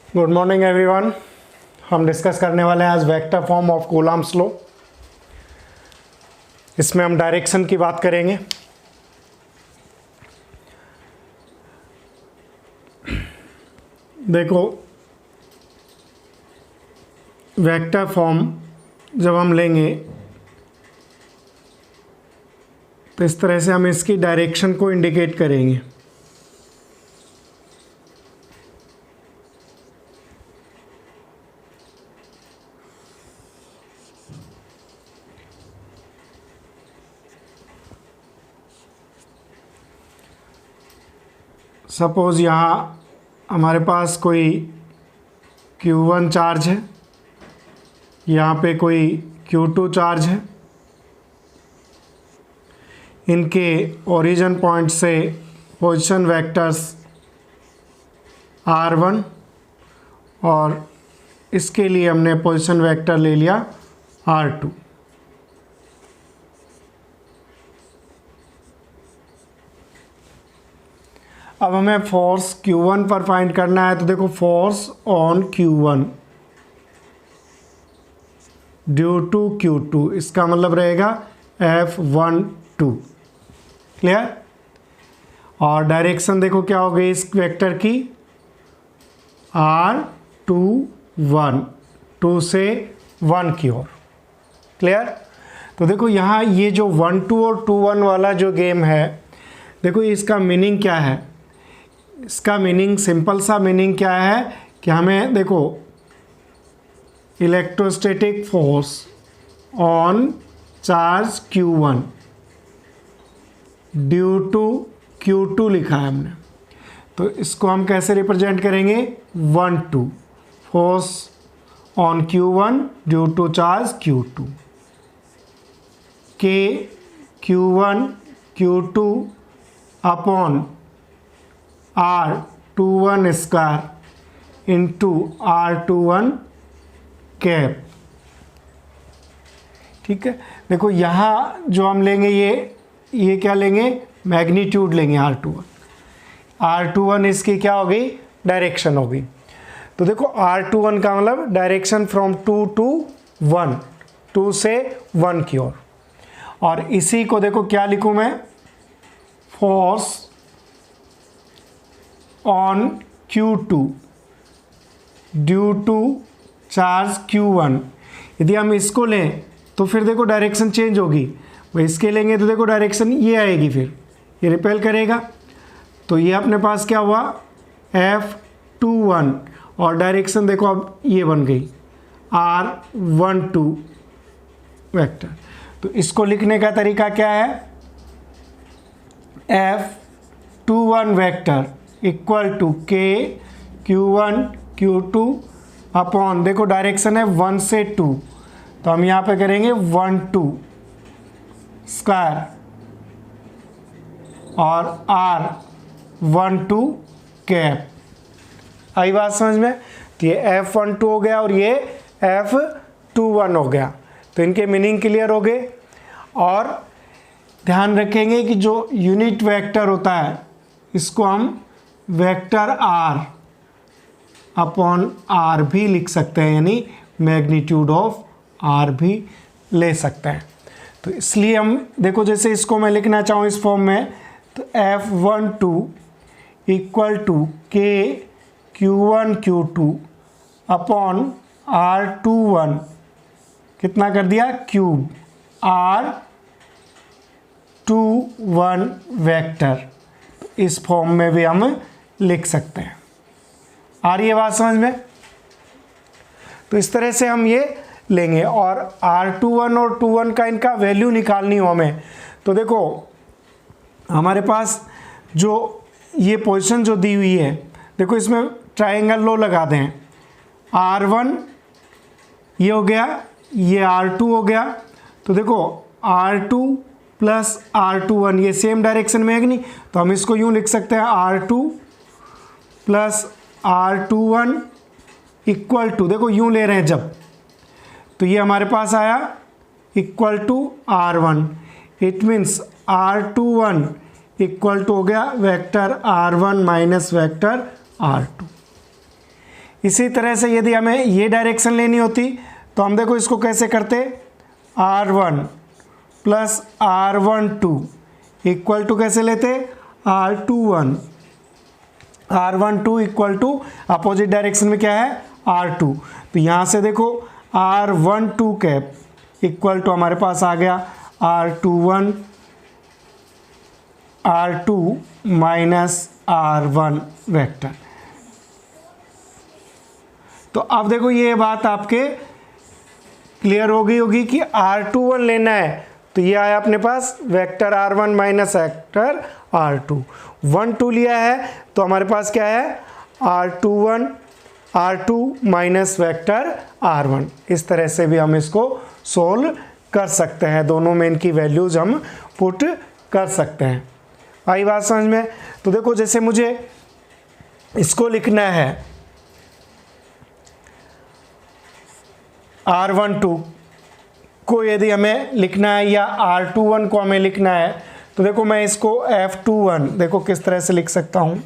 Good morning everyone. हम discuss करने वाले हैं आज vector form of Coulomb's law. इसमें हम डायरेक्शन की बात करेंगे। देखो, वेक्टर फॉर्म जब हम लेंगे तो इस तरह से हम इसकी डायरेक्शन को इंडिकेट करेंगे। सपोज़ यहाँ हमारे पास कोई Q1 चार्ज है, यहाँ पे कोई Q2 चार्ज है। इनके ओरिजिन पॉइंट से पोजीशन वेक्टर्स R1 और इसके लिए हमने पोजीशन वेक्टर ले लिया R2। अब हमें फोर्स Q1 पर फाइंड करना है। तो देखो, force on Q1 due to Q2, इसका मतलब रहेगा F12। क्लियर? और डायरेक्शन देखो क्या हो गई इस वेक्टर की, R21, 2 से 1 की ओर। क्लियर? तो देखो यहाँ ये जो 1 2 और 2 1 वाला जो गेम है, देखो इसका मीनिंग क्या है। इसका मीनिंग, सिंपल सा मीनिंग क्या है कि हमें देखो electrostatic force on charge Q1 due to Q2 लिखा है हमने। तो इसको हम कैसे रिप्रेजेंट करेंगे, 1 2 force on Q1 due to charge Q2 के Q1 Q2 upon R21 square into R21 cap. ठीक है, देखो यहाँ जो हम लेंगे ये क्या लेंगे, मैग्नीट्यूड लेंगे R21 इसकी क्या होगी, डायरेक्शन होगी। तो देखो R21 का मतलब डायरेक्शन फ्रॉम 2 to 1, 2 से 1 की ओर। और इसी को देखो क्या लिखूँ मैं, force on Q2 due to charge Q1। यदि हम इसको लें तो फिर देखो डायरेक्शन चेंज होगी। वो इसके लेंगे तो देखो डायरेक्शन ये आएगी, फिर ये रिपेल करेगा। तो ये अपने पास क्या हुआ, F21, और डायरेक्शन देखो अब ये बन गई R12 वेक्टर। तो इसको लिखने का तरीका क्या है, F21 vector equal to K Q1 Q2 upon, देखो डायरेक्शन है 1 से 2, तो हम यहाँ पे करेंगे 1 2 स्क्वायर और R12 कैप। आई बात समझ में? तो ये F12 हो गया और ये F21 हो गया। तो इनके मीनिंग क्लियर हो गए। और ध्यान रखेंगे कि जो यूनिट वेक्टर होता है इसको हम वेक्टर R अपॉन R भी लिख सकते हैं, यानी मैग्नीट्यूड ऑफ R भी ले सकते हैं। तो इसलिए हम देखो, जैसे इसको मैं लिखना चाहूँ इस फॉर्म में, तो F12 equal to K Q1 Q2 upon R21 कितना कर दिया, क्यूब R21 वेक्टर। इस फॉर्म में भी हम लिख सकते हैं। आ रही है बात समझ में? तो इस तरह से हम ये लेंगे। और R21 और 21 का इनका वैल्यू निकालनी हो हमें, तो देखो हमारे पास जो ये पोजीशन जो दी हुई है, देखो इसमें ट्रायंगल लो लगा दें। R1 ये हो गया, ये R2 हो गया। तो देखो R2 प्लस R21 ये सेम डायरेक्शन में है कि नहीं, तो हम इसको यूँ लिख सकते हैं R2 plus R21 equal to, देखो यूँ ले रहे हैं जब, तो ये हमारे पास आया equal to R1। It means R21 equal to हो गया vector R1 minus vector R2। इसी तरह से यदि हमें ये डायरेक्शन लेनी होती तो हम देखो इसको कैसे करते, R1 plus R12 equal to कैसे लेते, R21 equal to opposite direction में क्या है R2। तो यहाँ से देखो R12 कैप इक्वल टू हमारे पास आ गया R21 R2 minus R1 vector. तो अब देखो ये बात आपके क्लियर हो गई होगी कि R21 लेना है तो ये आया अपने पास vector R1 minus vector R2। 1 2 लिया है तो हमारे पास क्या है R21 R2 minus vector R1। इस तरह से भी हम इसको सोल्व कर सकते हैं, दोनों में इनकी वैल्यूज हम पुट कर सकते हैं। आई बात समझ में। तो देखो जैसे मुझे इसको लिखना है R12 को यदि हमें लिखना है या R21 को हमें लिखना है तो देखो मैं इसको F21 देखो किस तरह से लिख सकता हूँ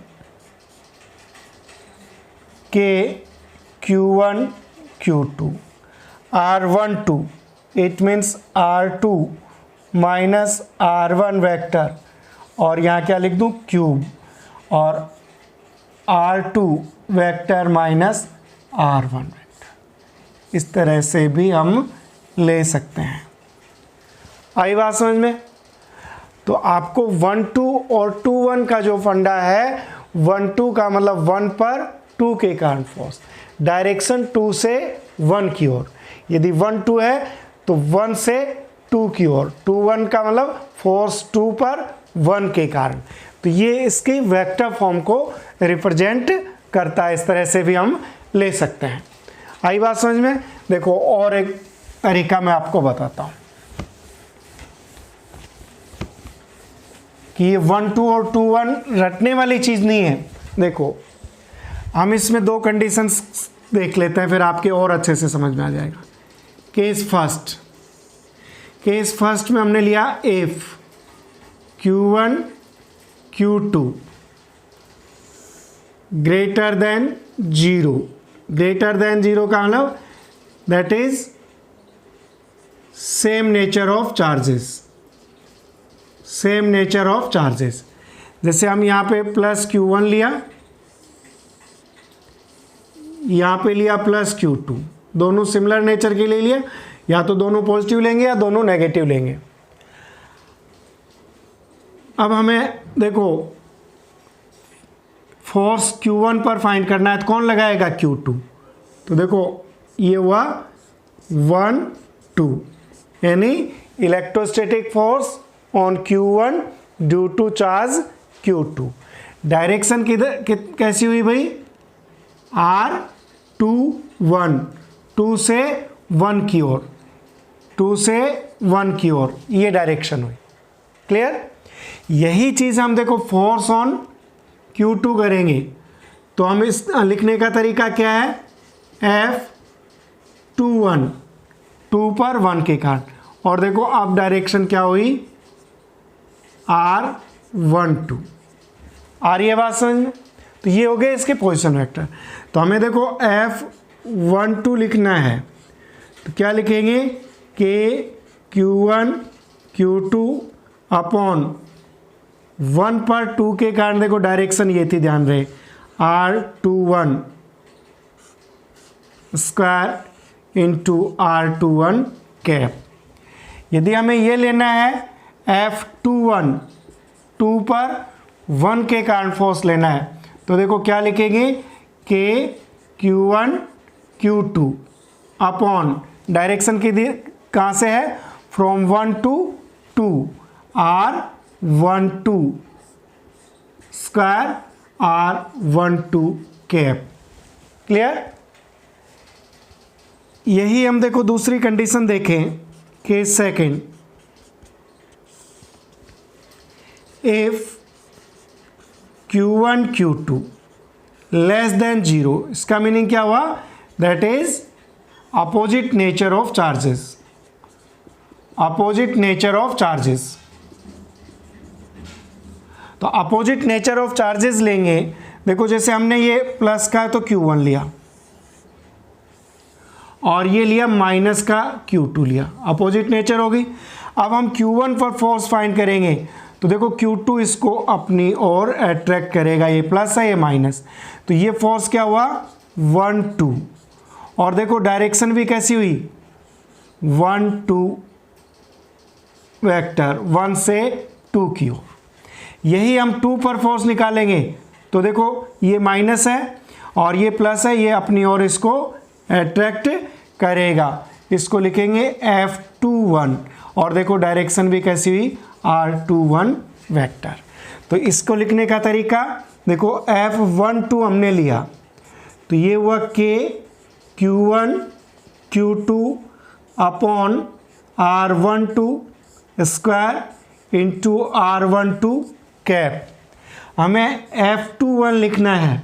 कि Q1 Q2 R12 it means R2 minus R1 vector और यहाँ क्या लिख दूँ क्यूब और R2 vector minus R1 vector. इस तरह से भी हम ले सकते हैं। आई बात समझ में। तो आपको 1 2 और 2 1 का जो फंडा है 1 2 का मतलब 1 पर 2 के कारण फोर्स, डायरेक्शन 2 से 1 की ओर। यदि 1 2 है तो 1 से 2 की ओर, 2 1 का मतलब फोर्स 2 पर 1 के कारण। तो ये इसकी वेक्टर फॉर्म को रिप्रेजेंट करता है। इस तरह से भी हम ले सकते हैं। आई बात समझ में। देखो और एक तरीका मैं आपको बताता हूं कि ये 1 2 और 2 1 रटने वाली चीज नहीं है। देखो हम इसमें दो कंडीशंस देख लेते हैं, फिर आपके और अच्छे से समझ में आ जाएगा। केस फर्स्ट में हमने लिया if Q1 Q2 greater than 0, greater than 0 का मतलब that is same nature of charges, same nature of charges. जैसे हम यहाँ पे प्लस Q1 लिया, यहाँ पे लिया प्लस Q2, दोनों सिमिलर नेचर के लिए लिया, या तो दोनों पॉजिटिव लेंगे या दोनों नेगेटिव लेंगे। अब हमें देखो फोर्स Q1 पर फाइंड करना है तो कौन लगाएगा Q2। तो देखो ये हुआ 1 2 यानी electrostatic force on Q1 due to charge Q2। Direction किधर कैसी हुई भाई, R2 1, 2 से 1 की ओर, 2 से 1 की ओर ये डायरेक्शन हुई। क्लियर। यही चीज़ हम देखो फोर्स ऑन Q2 करेंगे तो हम इस लिखने का तरीका क्या है, F21 2 पर 1 के कारण, और देखो अब डायरेक्शन क्या हुई R12। आ रही है बात समझ में। तो ये हो गए इसके पोजीशन वेक्टर। तो हमें देखो F12 लिखना है तो क्या लिखेंगे कि Q1 Q2 अपॉन 1 पर 2 के कारण, देखो डायरेक्शन ये थी ध्यान रहे, R21 square into R21 cap. यदि हमें ये लेना है F21 2 पर 1 के कारण फोर्स लेना है तो देखो क्या लिखेंगे कि Q1 Q2 अपॉन डायरेक्शन की कहाँ से है, from 1 to 2 R12 square R12 cap. Clear. यही हम देखो दूसरी कंडीशन देखें कि second, if Q1 Q2 less than 0, इसका मीनिंग क्या हुआ, that is opposite nature of charges, opposite nature of charges. तो अपोजिट नेचर ऑफ चार्जेस लेंगे, देखो जैसे हमने ये प्लस का है तो Q1 लिया, और ये लिया माइनस का Q2 लिया, अपोजिट नेचर होगी। अब हम Q1 पर फोर्स फाइंड करेंगे तो देखो Q2 इसको अपनी ओर अट्रैक्ट करेगा, ये प्लस है ये माइनस, तो ये फोर्स क्या हुआ 1 2, और देखो डायरेक्शन भी कैसी हुई 1 2 वेक्टर 1 से 2 की ओर। यही हम 2 पर फोर्स निकालेंगे तो देखो ये माइनस है और ये प्लस है, ये अपनी ओर इसको अट्रैक्ट करेगा, इसको लिखेंगे F21 और देखो डायरेक्शन भी कैसी हुई R21 वेक्टर। तो इसको लिखने का तरीका देखो F12 हमने लिया तो ये हुआ K Q1 Q2 upon R12 square into R12 cap. हमें F21 लिखना है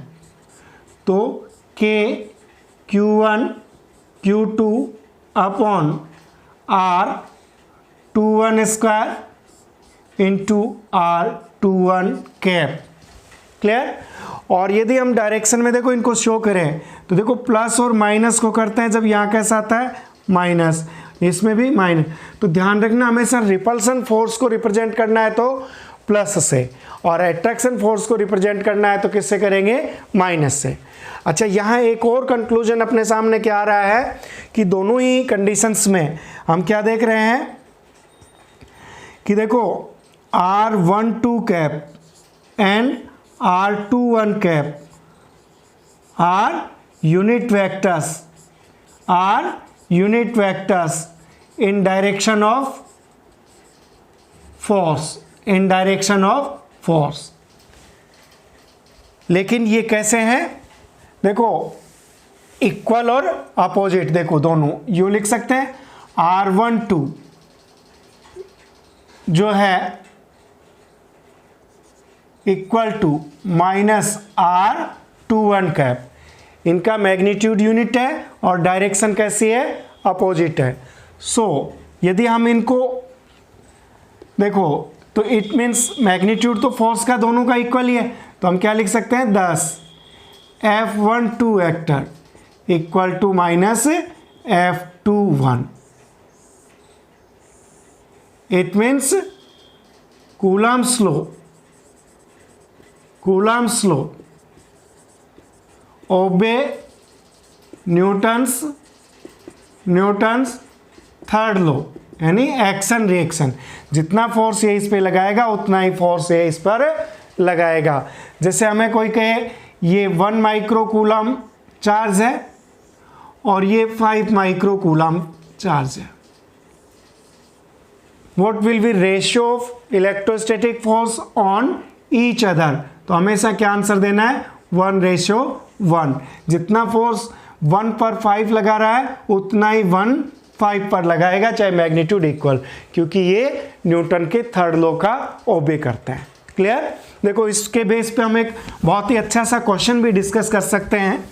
तो K Q1 Q2 upon R21 square into R21 cap. Clear. और यदि हम डायरेक्शन में देखो इनको शो करें तो देखो प्लस और माइनस को करते हैं, जब यहाँ कैसा आता है माइनस, इसमें भी माइनस। तो ध्यान रखना हमेशा रिपल्सन फोर्स को रिप्रेजेंट करना है तो प्लस से, और अट्रैक्शन फोर्स को रिप्रेजेंट करना है तो किससे करेंगे माइनस से। अच्छा, यहाँ एक और कंक्लूजन अपने सामने क्या आ रहा है कि दोनों ही कंडीशंस में हम क्या देख रहे हैं कि देखो R12 cap and R21 cap are unit vectors in direction of force। लेकिन ये कैसे हैं देखो इक्वल और अपोजिट, देखो दोनों यूं लिख सकते हैं R12 जो है equal to minus R21 cap, इनका मैग्नीट्यूड यूनिट है और डायरेक्शन कैसी है अपोजिट है। सो यदि हम इनको देखो तो इट मीन्स मैग्नीट्यूड तो फोर्स का दोनों का इक्वल ही है, तो हम क्या लिख सकते हैं 10 F12 vector equal to minus F21। It means Coulomb's law obey Newton's third law, यानी एक्शन रिएक्शन, जितना फोर्स ये इस पे लगाएगा उतना ही फोर्स ये इस पर लगाएगा। जैसे हमें कोई कहे ये 1 माइक्रो कूलम चार्ज है और ये 5 माइक्रो कूलम चार्ज है, what will be ratio of electrostatic force on each other. तो हमेशा क्या आंसर देना है 1:1। जितना फोर्स 1 पर 5 लगा रहा है उतना ही 1 5 पर लगाएगा, चाहे मैग्नीट्यूड इक्वल, क्योंकि ये न्यूटन के थर्ड लॉ का ओबे करता है। क्लियर। देखो इसके बेस पे हम एक बहुत ही अच्छा सा क्वेश्चन भी डिस्कस कर सकते हैं।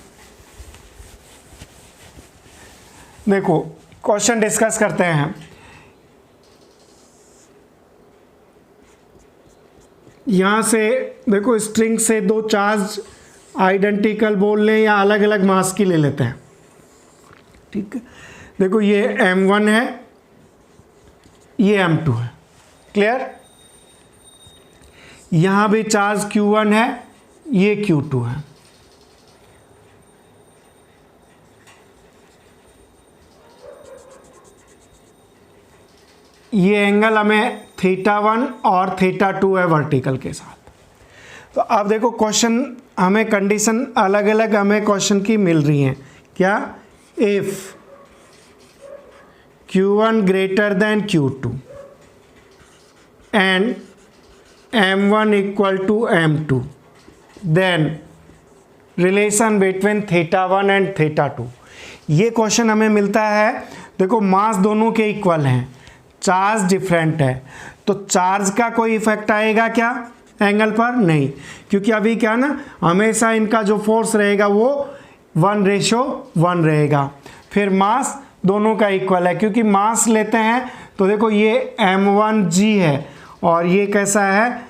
देखो क्वेश्चन डिस्कस करते हैं। यहां से देखो स्ट्रिंग से दो चार्ज आइडेंटिकल बोल लें या अलग अलग मास की ले लेते हैं। ठीक है, देखो ये M1 है, ये M2 है। क्लियर। यहां भी चार्ज Q1 है, ये Q2 है। ये एंगल हमें θ1 और θ2 है वर्टिकल के साथ। तो अब देखो क्वेश्चन हमें कंडीशन अलग अलग हमें क्वेश्चन की मिल रही हैं। क्या? If Q1 greater than Q2 and M1 equal to M2, then relation between θ1 and θ2। ये क्वेश्चन हमें मिलता है। देखो मास दोनों के इक्वल हैं, चार्ज डिफरेंट है, तो चार्ज का कोई इफेक्ट आएगा क्या एंगल पर? नहीं, क्योंकि अभी क्या ना हमेशा इनका जो फोर्स रहेगा वो 1:1 रहेगा। फिर मास दोनों का इक्वल है, क्योंकि मास लेते हैं तो देखो ये M1G है और ये कैसा है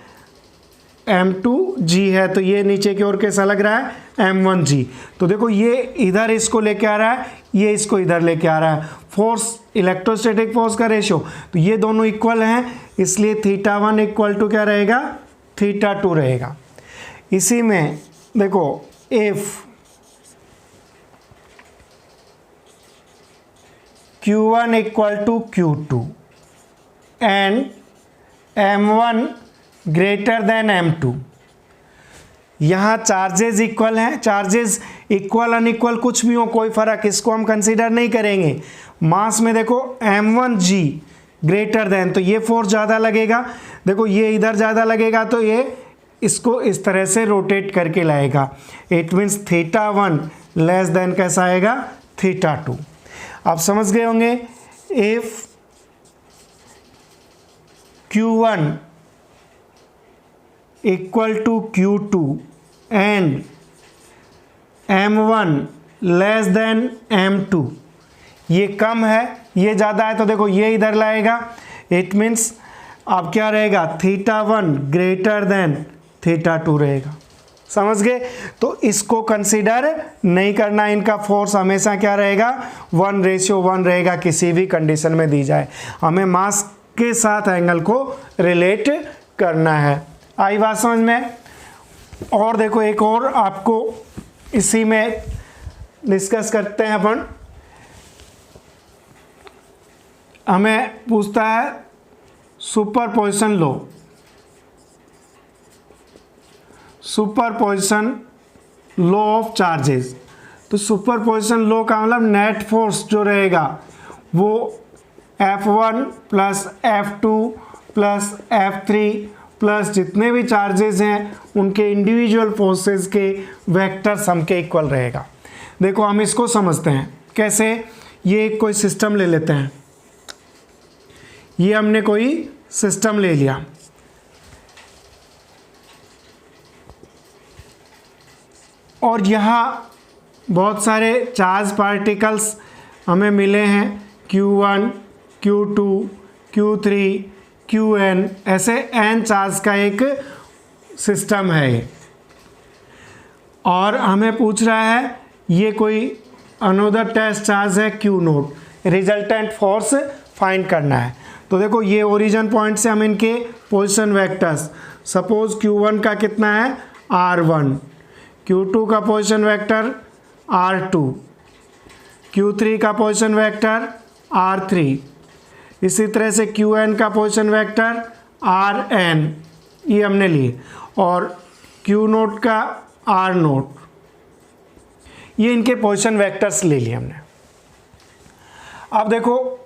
M2G है, तो ये नीचे की ओर कैसा लग रहा है m1g। तो देखो ये इधर इसको लेके आ रहा है, ये इसको इधर लेके आ रहा है, फोर्स इलेक्ट्रोस्टैटिक फोर्स का रेशियो, तो ये दोनों इक्वल हैं, इसलिए θ1 इक्वल टू क्या रहेगा, θ2 रहेगा। इसी में देखो if Q1 equal to Q2 and M1 greater than M2, यहाँ चार्जेस इक्वल हैं, चार्जेस इक्वल अनइक्वल कुछ भी हो कोई फर्क, इसको हम कंसीडर नहीं करेंगे। मास में देखो m1g ग्रेटर देन, तो ये फोर्स ज़्यादा लगेगा, देखो ये इधर ज़्यादा लगेगा तो ये इसको इस तरह से रोटेट करके लाएगा। इट मीन्स θ1 लेस देन कैसा आएगा, θ2। आप समझ गए होंगे। If Q1 equal to Q2 and M1 less than M2, ये कम है ये ज़्यादा है, तो देखो ये इधर लाएगा, इट मीन्स अब क्या रहेगा, θ1 ग्रेटर देन θ2 रहेगा। समझ गए। तो इसको कंसीडर नहीं करना, इनका फोर्स हमेशा क्या रहेगा, 1:1 रहेगा, किसी भी कंडीशन में दी जाए। हमें मास के साथ एंगल को रिलेट करना है। आई बात समझ में। और देखो एक और आपको इसी में डिस्कस करते हैं अपन। हमें पूछता है superposition law, superposition law of charges. तो सुपरपोजिशन लॉ का मतलब नेट फोर्स जो रहेगा वो F1 plus F2 plus F3 plus जितने भी चार्जेस हैं उनके इंडिविजुअल फोर्सेस के वेक्टर सम के इक्वल रहेगा। देखो हम इसको समझते हैं कैसे। ये कोई सिस्टम ले लेते हैं, ये हमने कोई सिस्टम ले लिया, और यहाँ बहुत सारे चार्ज पार्टिकल्स हमें मिले हैं, Q1 Q2 Q3 Qn, ऐसे n चार्ज का एक सिस्टम है ये। और हमें पूछ रहा है ये कोई अनोदर टेस्ट चार्ज है Q0, रिजल्टेंट फोर्स फाइंड करना है। तो देखो ये ओरिजिन पॉइंट से हम इनके पोजीशन वेक्टर्स, सपोज Q1 का कितना है R1, Q2 का पोजीशन वेक्टर R2, Q3 का पोजीशन वेक्टर R3, इसी तरह से Qn का पोजीशन वेक्टर Rn, ये हमने लिए, और Q0 का R0, ये इनके पोजीशन वेक्टर्स ले लिए हमने। अब देखो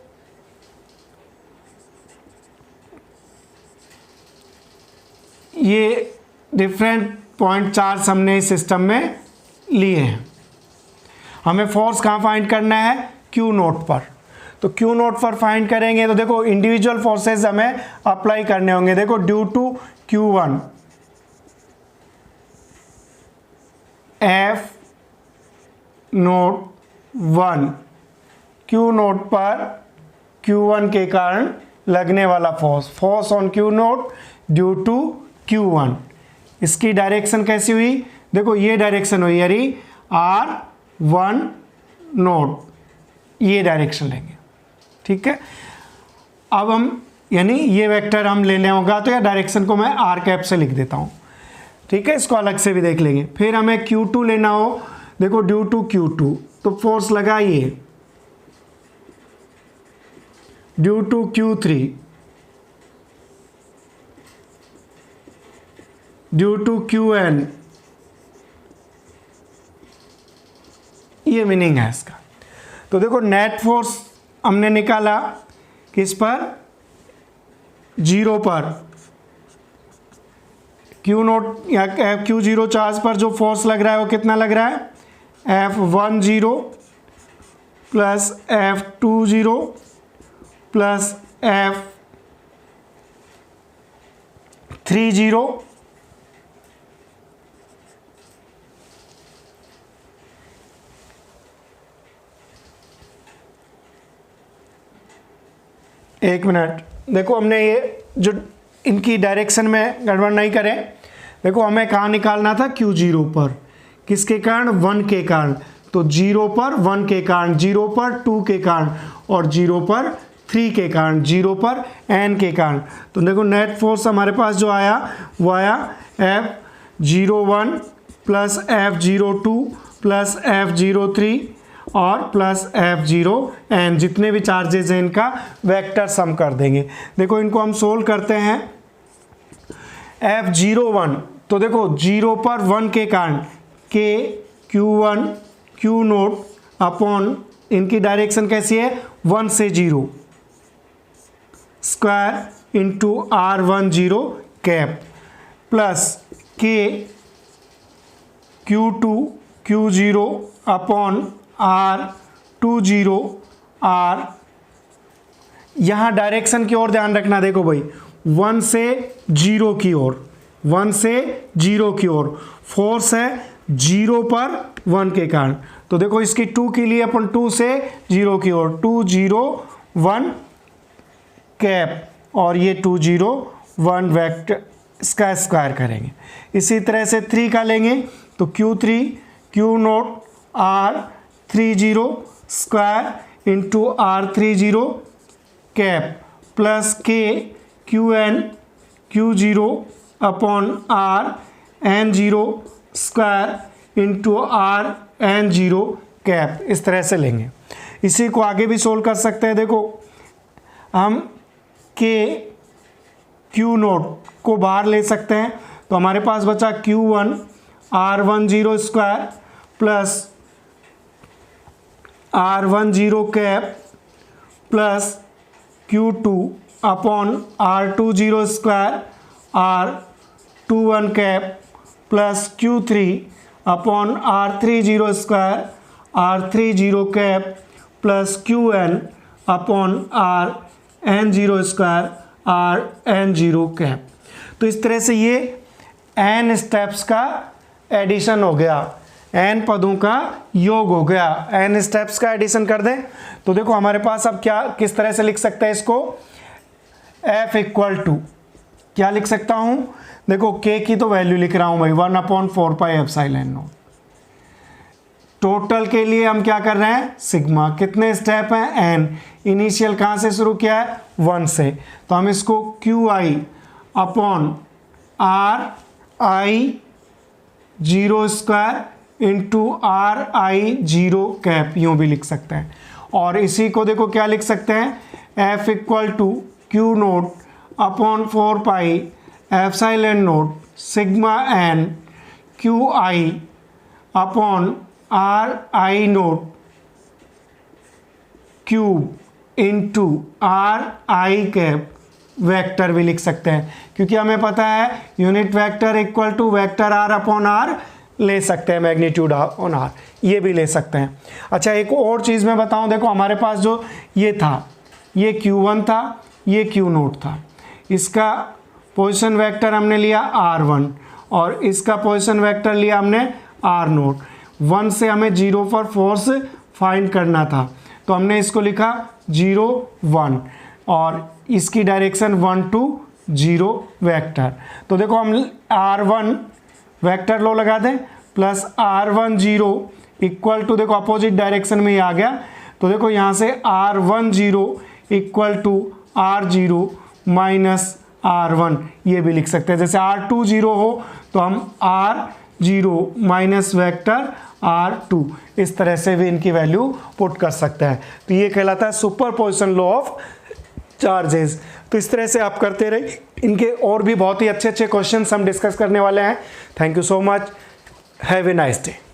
ये डिफरेंट पॉइंट चार्ज हमने इस सिस्टम में लिए हैं। हमें फोर्स कहाँ फाइंड करना है, Q0 पर। तो Q0 पर फाइंड करेंगे तो देखो इंडिविजुअल फोर्सेस हमें अप्लाई करने होंगे। देखो due to Q1 F01, Q0 पर Q1 के कारण लगने वाला force, force on Q0 due to Q1। इसकी डायरेक्शन कैसी हुई, देखो ये डायरेक्शन हुई, यानी R10, ये डायरेक्शन लेंगे, ठीक है। अब हम यानी ये वेक्टर हम लेने होगा, तो या डायरेक्शन को मैं R कैप से लिख देता हूँ, ठीक है। इसको अलग से भी देख लेंगे। फिर हमें Q2 लेना हो, देखो ड्यू टू Q2, तो फोर्स लगाइए due to Q3, due to Qn, ये मीनिंग है इसका। तो देखो नेट फोर्स हमने निकाला किस पर, 0 पर, Q0 या Q0 चार्ज पर जो फोर्स लग रहा है वो कितना लग रहा है, F10 plus F20 plus F30, एक मिनट। देखो हमने ये जो इनकी डायरेक्शन में गड़बड़ नहीं करें, देखो हमें कहाँ निकालना था, Q0 पर, किसके कारण, 1 के कारण, तो 0 पर 1 के कारण, 0 पर 2 के कारण और 0 पर 3 के कारण, 0 पर n के कारण। तो देखो नेट फोर्स हमारे पास जो आया वो आया F01 plus F02 plus F03 और प्लस F0n, जितने भी चार्जेस हैं इनका वेक्टर सम कर देंगे। देखो इनको हम सोल्व करते हैं। F01 तो देखो 0 पर 1 के कारण K Q1 Q naught upon, इनकी डायरेक्शन कैसी है 1 से 0 square into R10 cap plus K Q2 Q0 upon R20 R, यहाँ डायरेक्शन की ओर ध्यान रखना। देखो भाई 1 से 0 की ओर, 1 से 0 की ओर, फोर्स है 0 पर 1 के कारण, तो देखो इसकी 2 के लिए अपन 2 से 0 की ओर 2 0 1 कैप और ये 2 0 1 वेक्टर इसका स्क्वायर करेंगे। इसी तरह से 3 का लेंगे तो Q3 Q note R30 square into R30 cap plus K QN Q0 upon RN0 square into RN0 cap, इस तरह से लेंगे। इसी को आगे भी सोल्व कर सकते हैं। देखो हम K Q नोट को बाहर ले सकते हैं, तो हमारे पास बचा Q1 R10 square plus R10 cap plus Q2 upon R20 square R21 cap plus Q3 upon R30 square R30 cap plus QN upon RN0 square RN0 cap. तो इस तरह से ये n स्टेप्स का एडिशन हो गया, n पदों का योग हो गया। n स्टेप्स का एडिशन कर दें तो देखो हमारे पास अब क्या, किस तरह से लिख सकते हैं इसको, F इक्वल टू क्या लिख सकता हूं, देखो K की तो वैल्यू लिख रहा हूं भाई 1/4 पाई एप्सिलॉन नॉट। टोटल के लिए हम क्या कर रहे हैं, सिग्मा। कितने स्टेप हैं, n। इनिशियल कहाँ से शुरू किया है, 1 से, तो हम इसको QI upon RI0 square into RI0 cap यूँ भी लिख सकते हैं। और इसी को देखो क्या लिख सकते हैं, F equal to Q naught upon 4 pi epsilon naught sigma n QI upon RI naught cube into RI cap vector भी लिख सकते हैं, क्योंकि हमें पता है unit vector equal to vector R upon R ले सकते हैं, मैग्नीट्यूड ऑन R ये भी ले सकते हैं। अच्छा एक और चीज़ मैं बताऊं, देखो हमारे पास जो ये था, ये Q1 था, ये Q नोट था, इसका पोजीशन वेक्टर हमने लिया R1 और इसका पोजीशन वेक्टर लिया हमने R नोट। 1 से हमें 0 पर फोर्स फाइंड करना था, तो हमने इसको लिखा 0 1 और इसकी डायरेक्शन 1 2 0 वेक्टर। तो देखो हम R1 वेक्टर लो लगा दें प्लस R10 इक्वल टू, देखो अपोजिट डायरेक्शन में ही आ गया, तो देखो यहाँ से R10 equal to R0 minus R1 ये भी लिख सकते हैं। जैसे R20 हो तो हम R0 माइनस वेक्टर R2, इस तरह से भी इनकी वैल्यू पुट कर सकते हैं। तो ये कहलाता है सुपरपोजिशन लॉ ऑफ चार्जेस। तो इस तरह से आप करते रहे, इनके और भी बहुत ही अच्छे अच्छे क्वेश्चंस हम डिस्कस करने वाले हैं। Thank you so much, have a nice day.